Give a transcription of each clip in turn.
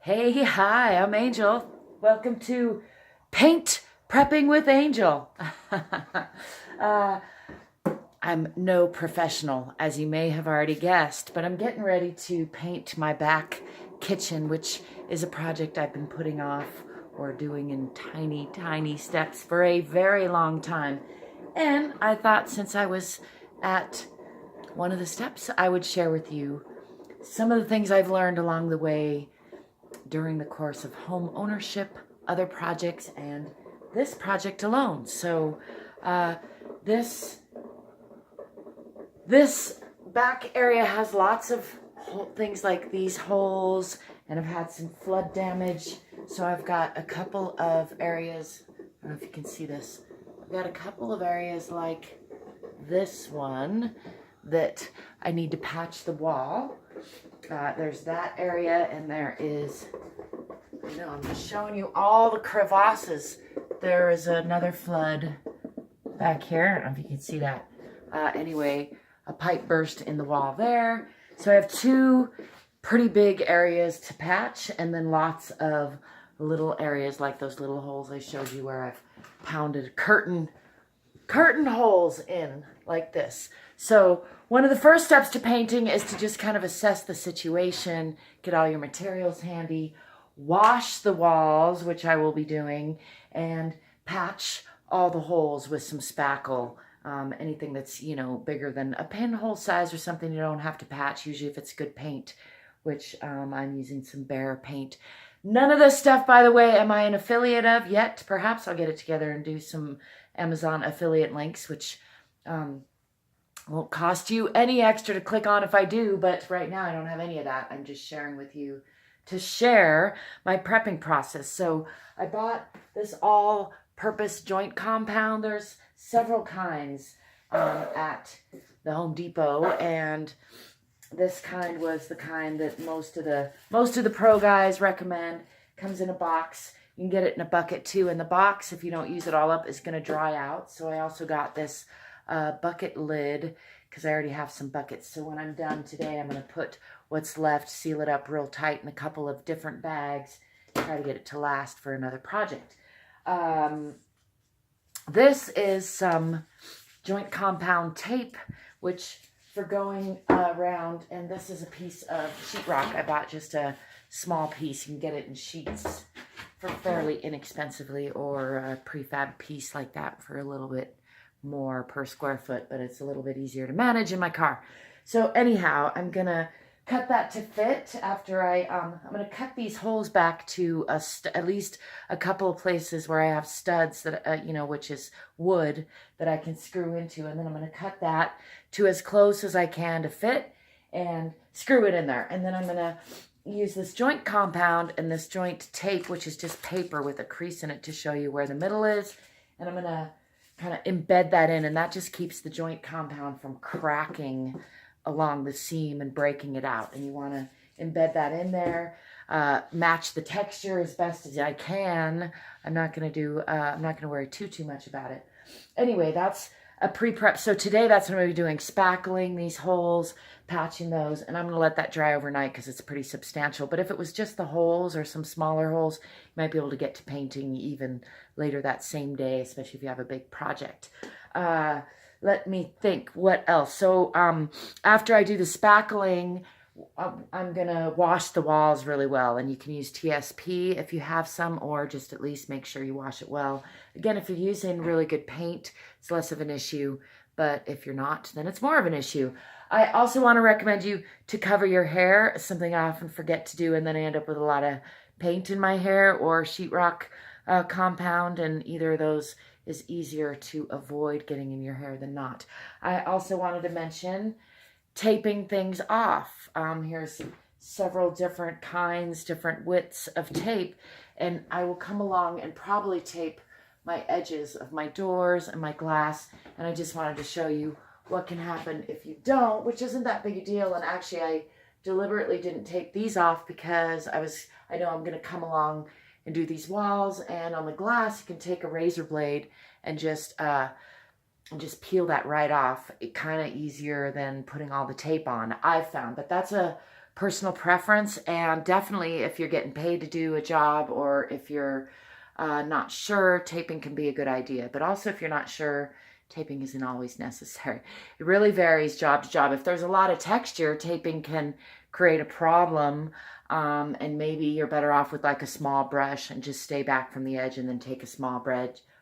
Hey, hi, I'm Angel. Welcome to Paint Prepping with Angel. uh, I'm no professional, as you may have already guessed, but I'm getting ready to paint my back kitchen, which is a project I've been putting off or doing in tiny, tiny steps for a very long time. And I thought since I was at one of the steps, I would share with you some of the things I've learned along the way during the course of home ownership, other projects, and this project alone. So this this back area has lots of things like these holes, and I've had some flood damage. So I've got a couple of areas, I don't know if you can see this, I've got a couple of areas like this one that I need to patch the wall. There's that area, and there is, I'm just showing you all the crevasses. There is another flood back here. I don't know if you can see that. Anyway, a pipe burst in the wall there. So I have two pretty big areas to patch, and then lots of little areas like those little holes I showed you where I've pounded curtain holes in like this. So one of the first steps to painting is to just kind of assess the situation, get all your materials handy, wash the walls, which I will be doing, and patch all the holes with some spackle. Anything that's, bigger than a pinhole size or something you don't have to patch, usually if it's good paint, which I'm using some Behr paint. None of this stuff, by the way, am I an affiliate of yet. Perhaps I'll get it together and do some Amazon affiliate links, which won't cost you any extra to click on if I do, but right now I don't have any of that. I'm just sharing with you to share my prepping process. So I bought this all-purpose joint compound. There's several kinds at the Home Depot, and this kind was the kind that most of the pro guys recommend. Comes in a box. You can get it in a bucket too. And the box, if you don't use it all up, is going to dry out. So I also got this bucket lid because I already have some buckets. So when I'm done today, I'm going to put what's left, seal it up real tight in a couple of different bags, try to get it to last for another project. This is some joint compound tape, which for going around, and this is a piece of sheetrock. I bought just a small piece. You can get it in sheets for fairly inexpensively, or a prefab piece like that for a little bit more per square foot, but it's a little bit easier to manage in my car. So anyhow, I'm gonna cut that to fit after I'm gonna cut these holes back to at least a couple of places where I have studs that which is wood that I can screw into, and then I'm gonna cut that to as close as I can to fit and screw it in there. And then I'm gonna use this joint compound and this joint tape, which is just paper with a crease in it, to show you where the middle is. And I'm gonna kind of embed that in, and that just keeps the joint compound from cracking along the seam and breaking it out. And you want to embed that in there, match the texture as best as I can. I'm not going to worry too much about it. Anyway, that's a pre-prep. So today that's what I'm going to be doing, spackling these holes, patching those, and I'm going to let that dry overnight because it's pretty substantial. But if it was just the holes or some smaller holes, you might be able to get to painting even later that same day, especially if you have a big project. Let me think, what else? So after I do the spackling, I'm going to wash the walls really well, and you can use TSP if you have some, or just at least make sure you wash it well. Again, if you're using really good paint, it's less of an issue, but if you're not, then it's more of an issue. I also want to recommend you to cover your hair, something I often forget to do, and then I end up with a lot of paint in my hair or sheetrock compound, and either of those is easier to avoid getting in your hair than not. I also wanted to mention taping things off. Here's several different kinds, different widths of tape, and I will come along and probably tape my edges of my doors and my glass, and I just wanted to show you what can happen if you don't, which isn't that big a deal. And actually I deliberately didn't take these off because I know I'm going to come along and do these walls, and on the glass you can take a razor blade and just peel that right off. It kind of easier than putting all the tape on, I've found. But that's a personal preference. And definitely if you're getting paid to do a job, or if you're not sure, taping can be a good idea. But also if you're not sure, taping isn't always necessary. It really varies job to job. If there's a lot of texture, taping can create a problem, and maybe you're better off with like a small brush and just stay back from the edge and then take a small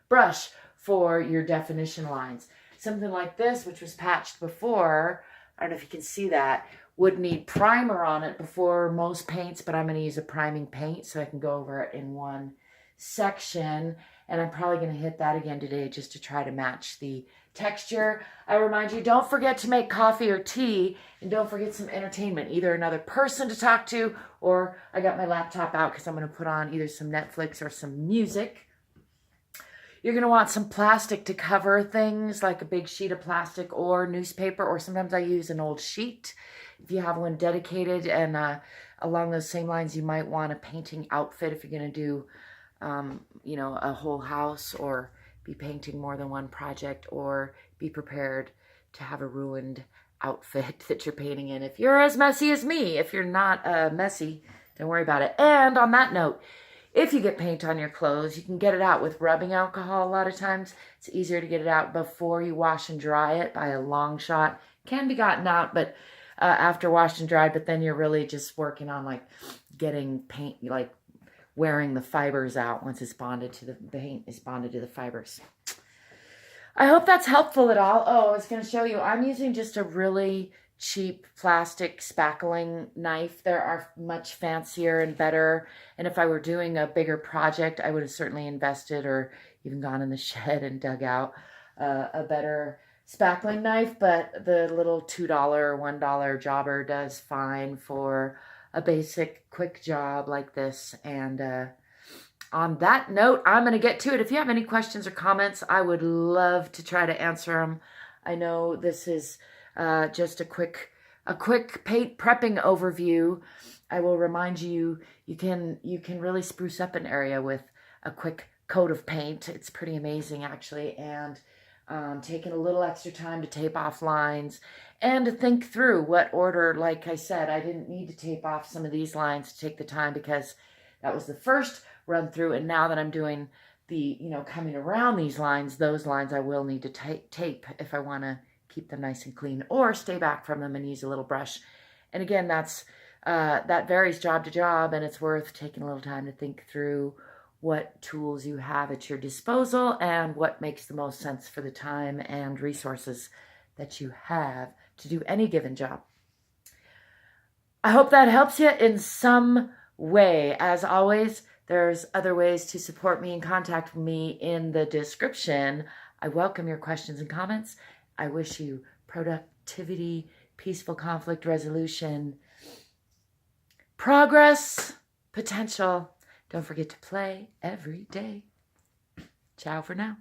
brush for your definition lines. Something like this, which was patched before, I don't know if you can see that, would need primer on it before most paints, but I'm going to use a priming paint so I can go over it in one section. And I'm probably going to hit that again today just to try to match the texture. I remind you, don't forget to make coffee or tea, and don't forget some entertainment, either another person to talk to, or I got my laptop out because I'm going to put on either some Netflix or some music. You're going to want some plastic to cover things, like a big sheet of plastic or newspaper, or sometimes I use an old sheet if you have one dedicated. And along those same lines, you might want a painting outfit if you're going to do a whole house, or be painting more than one project, or be prepared to have a ruined outfit that you're painting in. If you're as messy as me, if you're not messy, don't worry about it. And on that note, if you get paint on your clothes, you can get it out with rubbing alcohol a lot of times. It's easier to get it out before you wash and dry it by a long shot. Can be gotten out, but after washed and dried, but then you're really just working on like getting paint, like wearing the fibers out once it's bonded to the paint is bonded to the fibers. I hope that's helpful at all. Oh, I was going to show you, I'm using just a really cheap plastic spackling knife. There are much fancier and better. And if I were doing a bigger project, I would have certainly invested or even gone in the shed and dug out a better spackling knife. But the little $2 or $1 jobber does fine for a basic quick job like this. And on that note, I'm going to get to it. If you have any questions or comments, I would love to try to answer them. I know this is just a quick paint prepping overview. I will remind you, you can really spruce up an area with a quick coat of paint. It's pretty amazing, actually. And taking a little extra time to tape off lines and to think through what order. Like I said, I didn't need to tape off some of these lines to take the time because that was the first run through. And now that I'm doing the, coming around these lines, those lines I will need to tape if I want to keep them nice and clean, or stay back from them and use a little brush. And again, that varies job to job, and it's worth taking a little time to think through what tools you have at your disposal and what makes the most sense for the time and resources that you have to do any given job. I hope that helps you in some way. As always, there's other ways to support me and contact me in the description. I welcome your questions and comments. I wish you productivity, peaceful conflict resolution, progress, potential. Don't forget to play every day. Ciao for now.